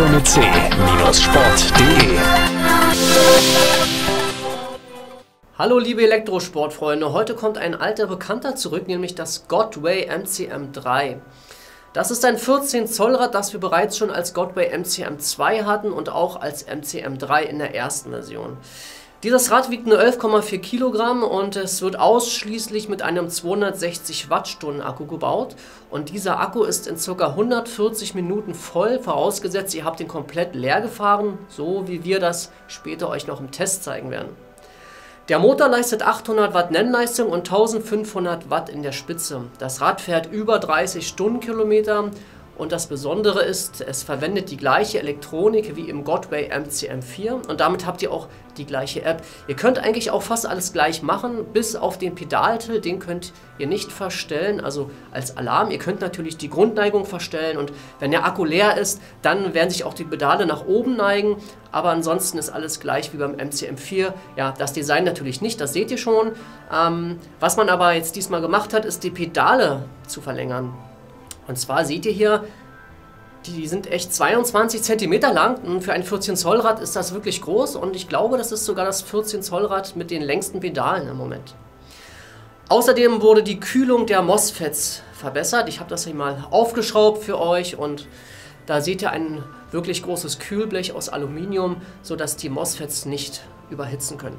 Elektro mit C-Sport.de. Hallo liebe Elektrosportfreunde, heute kommt ein alter Bekannter zurück, nämlich das Godway MCM3. Das ist ein 14 Zoll Rad, das wir bereits schon als Godway MCM2 hatten und auch als MCM3 in der ersten Version. Dieses Rad wiegt nur 11,4 Kilogramm und es wird ausschließlich mit einem 260 Wattstunden Akku gebaut. Und dieser Akku ist in ca. 140 Minuten voll, vorausgesetzt ihr habt ihn komplett leer gefahren, so wie wir das später euch noch im Test zeigen werden. Der Motor leistet 800 Watt Nennleistung und 1500 Watt in der Spitze. Das Rad fährt über 30 Stundenkilometer und das Besondere ist, es verwendet die gleiche Elektronik wie im Godway MCM4 und damit habt ihr auch die gleiche App. Ihr könnt eigentlich auch fast alles gleich machen, bis auf den Pedaltilt, den könnt ihr nicht verstellen, also als Alarm. Ihr könnt natürlich die Grundneigung verstellen und wenn der Akku leer ist, dann werden sich auch die Pedale nach oben neigen, aber ansonsten ist alles gleich wie beim MCM4. Ja, das Design natürlich nicht, das seht ihr schon. Was man aber jetzt diesmal gemacht hat, ist die Pedale zu verlängern. Und zwar seht ihr hier, die sind echt 22 cm lang und für ein 14 Zoll Rad ist das wirklich groß und ich glaube, das ist sogar das 14 Zoll Rad mit den längsten Pedalen im Moment. Außerdem wurde die Kühlung der MOSFETs verbessert. Ich habe das hier mal aufgeschraubt für euch und da seht ihr ein wirklich großes Kühlblech aus Aluminium, sodass die MOSFETs nicht überhitzen können.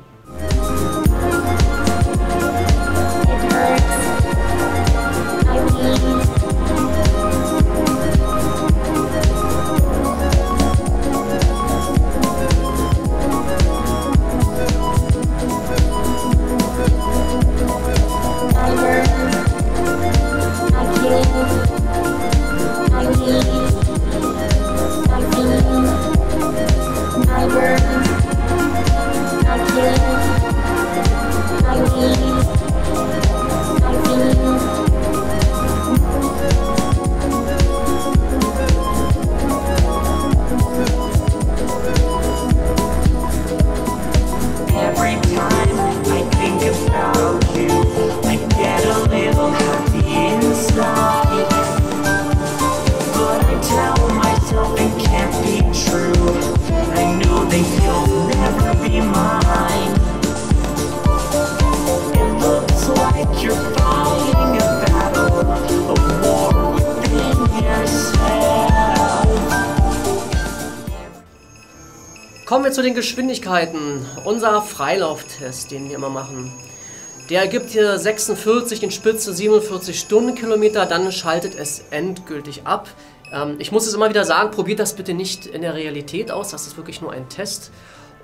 Kommen wir zu den Geschwindigkeiten. Unser Freilauftest, den wir immer machen, der gibt hier 46 in Spitze, 47 Stundenkilometer, dann schaltet es endgültig ab. Ich muss es immer wieder sagen, probiert das bitte nicht in der Realität aus, das ist wirklich nur ein Test.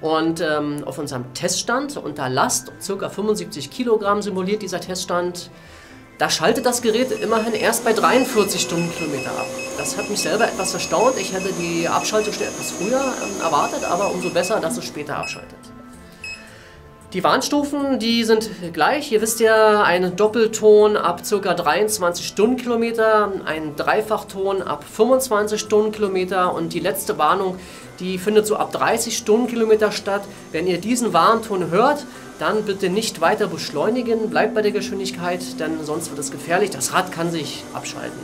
Und auf unserem Teststand unter Last, ca. 75 Kilogramm simuliert dieser Teststand, da schaltet das Gerät immerhin erst bei 43 Stundenkilometer ab. Das hat mich selber etwas erstaunt. Ich hätte die Abschaltung schon etwas früher erwartet, aber umso besser, dass es später abschaltet. Die Warnstufen, die sind gleich. Ihr wisst ja, ein Doppelton ab ca. 23 Stundenkilometer, ein Dreifachton ab 25 Stundenkilometer und die letzte Warnung, die findet so ab 30 Stundenkilometer statt. Wenn ihr diesen Warnton hört, dann bitte nicht weiter beschleunigen, bleibt bei der Geschwindigkeit, denn sonst wird es gefährlich. Das Rad kann sich abschalten.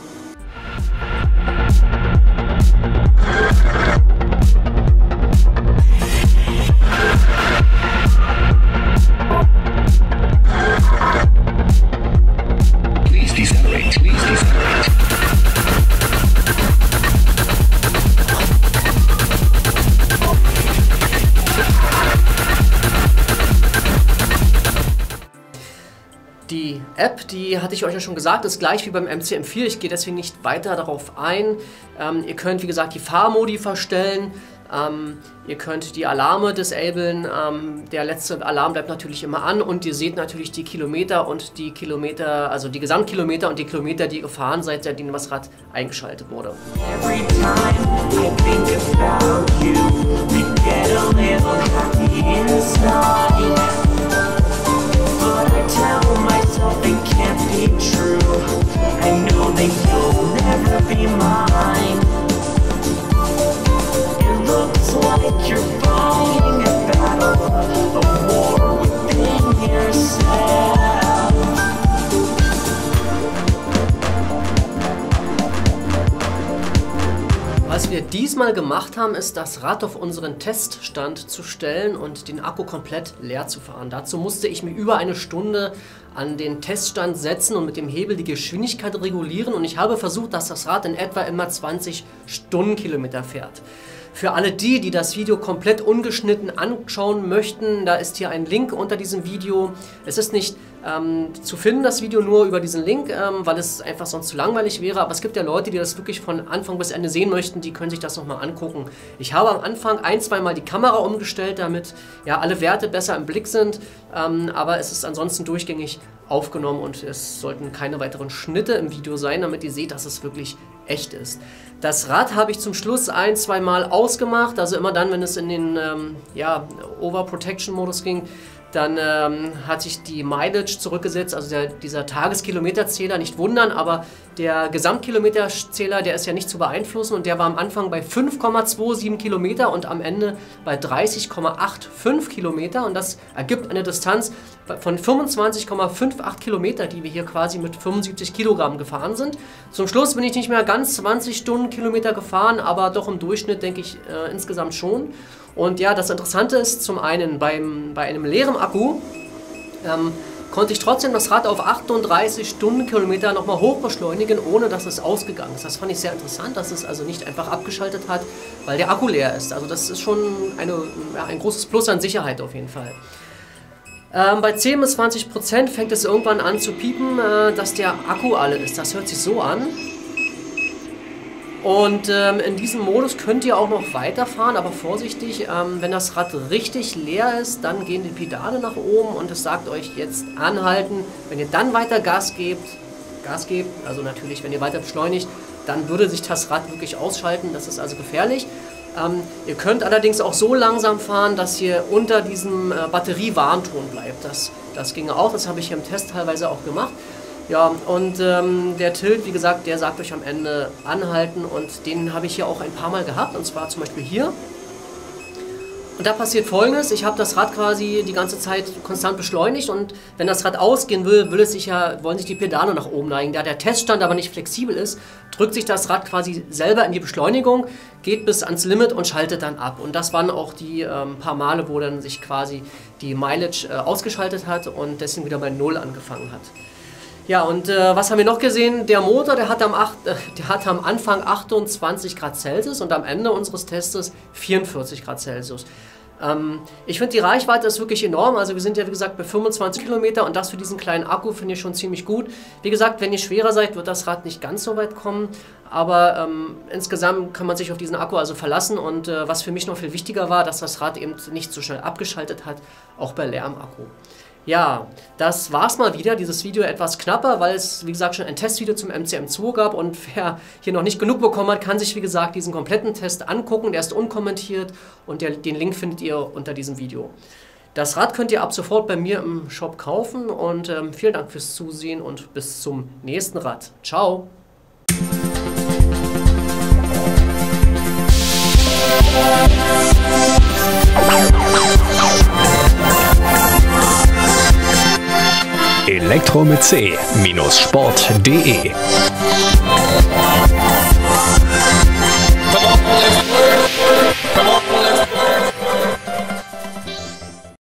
Please decelerate. Die App, die hatte ich euch ja schon gesagt, ist gleich wie beim MCM4. Ich gehe deswegen nicht weiter darauf ein. Ihr könnt, wie gesagt, die Fahrmodi verstellen. Ihr könnt die Alarme disablen. Der letzte Alarm bleibt natürlich immer an und ihr seht natürlich die Kilometer und die Kilometer, also die Gesamtkilometer und die Kilometer, die ihr gefahren seid, seitdem das Rad eingeschaltet wurde. diesmal gemacht haben, ist das Rad auf unseren Teststand zu stellen und den Akku komplett leer zu fahren. Dazu musste ich mich über eine Stunde an den Teststand setzen und mit dem Hebel die Geschwindigkeit regulieren. Und ich habe versucht, dass das Rad in etwa immer 20 Stundenkilometer fährt. Für alle die das Video komplett ungeschnitten anschauen möchten, da ist hier ein Link unter diesem Video. Es ist nicht zu finden, das Video, nur über diesen Link, weil es einfach sonst zu langweilig wäre. Aber es gibt ja Leute, die das wirklich von Anfang bis Ende sehen möchten, die können sich das nochmal angucken. Ich habe am Anfang ein-, zweimal die Kamera umgestellt, damit ja alle Werte besser im Blick sind. Aber es ist ansonsten durchgängig aufgenommen und es sollten keine weiteren Schnitte im Video sein, damit ihr seht, dass es wirklich echt ist. Das Rad habe ich zum Schluss ein-, zweimal ausgemacht, also immer dann, wenn es in den Overprotection-Modus ging, dann hat sich die Mileage zurückgesetzt, also dieser Tageskilometerzähler, nicht wundern, aber der Gesamtkilometerzähler, der ist ja nicht zu beeinflussen und der war am Anfang bei 5,27 Kilometer und am Ende bei 30,85 Kilometer und das ergibt eine Distanz von 25,58 Kilometer, die wir hier quasi mit 75 Kilogramm gefahren sind. Zum Schluss bin ich nicht mehr ganz 20 Stundenkilometer gefahren, aber doch im Durchschnitt denke ich insgesamt schon. Und ja, das Interessante ist zum einen, bei einem leeren Akku konnte ich trotzdem das Rad auf 38 Stundenkilometer nochmal hoch beschleunigen, ohne dass es ausgegangen ist. Das fand ich sehr interessant, dass es also nicht einfach abgeschaltet hat, weil der Akku leer ist. Also das ist schon ein großes Plus an Sicherheit auf jeden Fall. Bei 10 bis 20% fängt es irgendwann an zu piepen, dass der Akku alle ist. Das hört sich so an. Und in diesem Modus könnt ihr auch noch weiterfahren, aber vorsichtig, wenn das Rad richtig leer ist, dann gehen die Pedale nach oben und es sagt euch jetzt anhalten. Wenn ihr dann weiter Gas gebt, also natürlich, wenn ihr weiter beschleunigt, dann würde sich das Rad wirklich ausschalten, das ist also gefährlich. Ihr könnt allerdings auch so langsam fahren, dass ihr unter diesem Batteriewarnton bleibt. Das ginge auch, das habe ich hier im Test teilweise auch gemacht. Ja, und der Tilt, wie gesagt, der sagt euch am Ende anhalten und den habe ich hier auch ein paar Mal gehabt und zwar zum Beispiel hier. Und da passiert Folgendes, ich habe das Rad quasi die ganze Zeit konstant beschleunigt und wenn das Rad ausgehen will, wollen sich die Pedale nach oben neigen. Da der Teststand aber nicht flexibel ist, drückt sich das Rad quasi selber in die Beschleunigung, geht bis ans Limit und schaltet dann ab. Und das waren auch die paar Male, wo dann sich quasi die Mileage ausgeschaltet hat und deswegen wieder bei 0 angefangen hat. Ja, und was haben wir noch gesehen? Der Motor, der hat am Anfang 28 Grad Celsius und am Ende unseres Testes 44 Grad Celsius. Ich finde, die Reichweite ist wirklich enorm. Also wir sind ja, wie gesagt, bei 25 Kilometer und das für diesen kleinen Akku finde ich schon ziemlich gut. Wie gesagt, wenn ihr schwerer seid, wird das Rad nicht ganz so weit kommen. Aber insgesamt kann man sich auf diesen Akku also verlassen. Und was für mich noch viel wichtiger war, dass das Rad eben nicht so schnell abgeschaltet hat, auch bei leerem Akku. Ja, das war's mal wieder. Dieses Video etwas knapper, weil es, wie gesagt, schon ein Testvideo zum MCM2 gab. Und wer hier noch nicht genug bekommen hat, kann sich, wie gesagt, diesen kompletten Test angucken. Der ist unkommentiert und den Link findet ihr unter diesem Video. Das Rad könnt ihr ab sofort bei mir im Shop kaufen. Und vielen Dank fürs Zusehen und bis zum nächsten Rad. Ciao! Elektro mit C-Sport.de